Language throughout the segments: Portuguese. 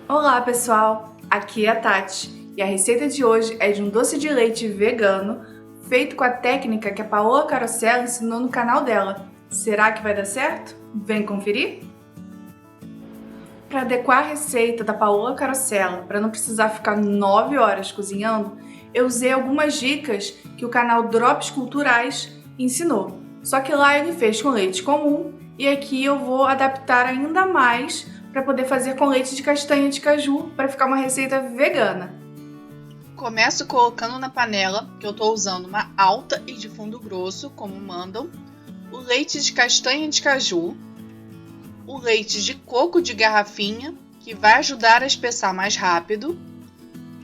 Olá pessoal, aqui é a Tati e a receita de hoje é de um doce de leite vegano feito com a técnica que a Paola Carosella ensinou no canal dela. Será que vai dar certo? Vem conferir? Para adequar a receita da Paola Carosella, para não precisar ficar 9 horas cozinhando, eu usei algumas dicas que o canal Drops Culturais ensinou. Só que lá ele fez com leite comum e aqui eu vou adaptar ainda mais para poder fazer com leite de castanha de caju para ficar uma receita vegana. Começo colocando na panela, que eu estou usando uma alta e de fundo grosso, como mandam, o leite de castanha de caju, o leite de coco de garrafinha, que vai ajudar a espessar mais rápido,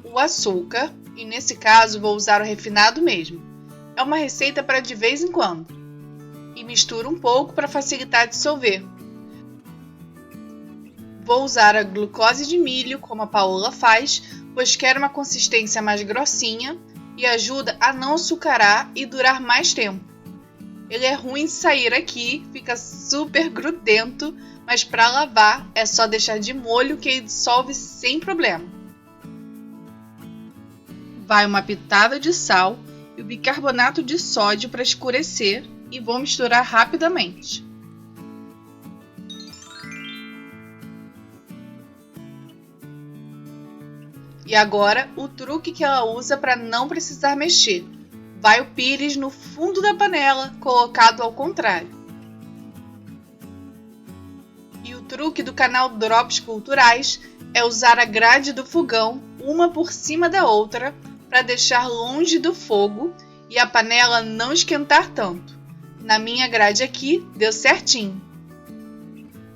o açúcar, e nesse caso vou usar o refinado mesmo. É uma receita para de vez em quando. E misturo um pouco para facilitar dissolver. Vou usar a glucose de milho, como a Paola faz, pois quero uma consistência mais grossinha e ajuda a não açucarar e durar mais tempo. Ele é ruim de sair aqui, fica super grudento, mas para lavar é só deixar de molho que ele dissolve sem problema. Vai uma pitada de sal e o bicarbonato de sódio para escurecer e vou misturar rapidamente. E agora, o truque que ela usa para não precisar mexer. Vai o pires no fundo da panela, colocado ao contrário. E o truque do canal Drops Culturais é usar a grade do fogão, uma por cima da outra, para deixar longe do fogo e a panela não esquentar tanto. Na minha grade aqui, deu certinho.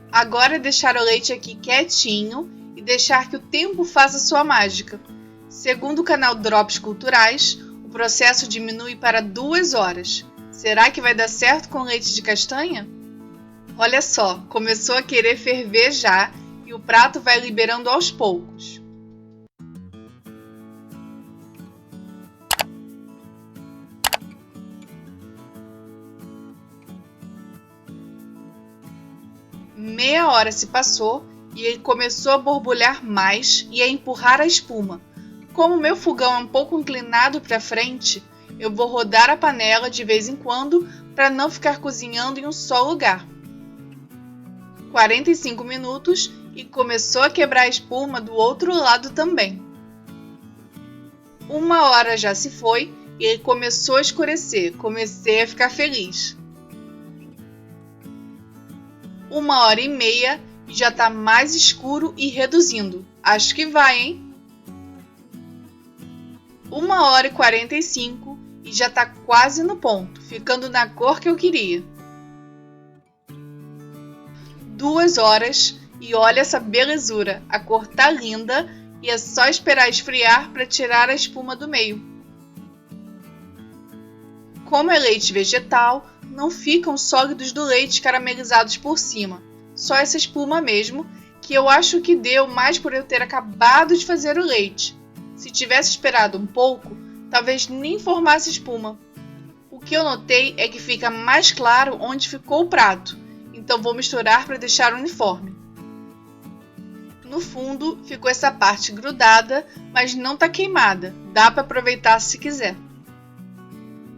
Agora é deixar o leite aqui quietinho e deixar que o tempo faça sua mágica. Segundo o canal Drops Culturais, o processo diminui para 2 horas. Será que vai dar certo com leite de castanha? Olha só, começou a querer ferver já e o prato vai liberando aos poucos. Meia hora se passou e ele começou a borbulhar mais e a empurrar a espuma. Como o meu fogão é um pouco inclinado para frente, eu vou rodar a panela de vez em quando para não ficar cozinhando em um só lugar. 45 minutos e começou a quebrar a espuma do outro lado também. 1 hora já se foi e ele começou a escurecer, comecei a ficar feliz. 1h30 e já está mais escuro e reduzindo. Acho que vai, hein? 1h45 e já está quase no ponto, ficando na cor que eu queria. 2 horas e olha essa belezura, a cor tá linda e é só esperar esfriar para tirar a espuma do meio. Como é leite vegetal, não ficam sólidos do leite caramelizados por cima, só essa espuma mesmo, que eu acho que deu mais por eu ter acabado de fazer o leite. Se tivesse esperado um pouco, talvez nem formasse espuma. O que eu notei é que fica mais claro onde ficou o prato, então vou misturar para deixar uniforme. No fundo ficou essa parte grudada, mas não está queimada, dá para aproveitar se quiser.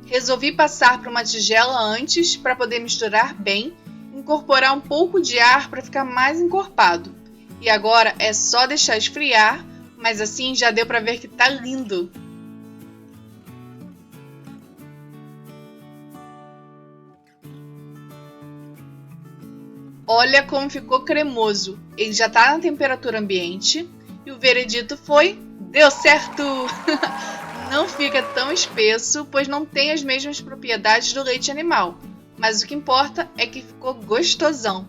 Resolvi passar para uma tigela antes para poder misturar bem, incorporar um pouco de ar para ficar mais encorpado. E agora é só deixar esfriar, mas assim já deu para ver que tá lindo. Olha como ficou cremoso, ele já está na temperatura ambiente e o veredito foi: deu certo! Não fica tão espesso, pois não tem as mesmas propriedades do leite animal, mas o que importa é que ficou gostosão.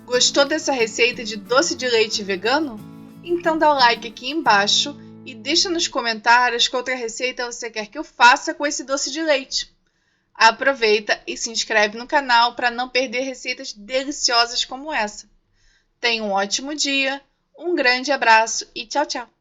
Gostou dessa receita de doce de leite vegano? Então dá o like aqui embaixo e deixa nos comentários que outra receita você quer que eu faça com esse doce de leite. Aproveita e se inscreve no canal para não perder receitas deliciosas como essa. Tenha um ótimo dia, um grande abraço e tchau, tchau!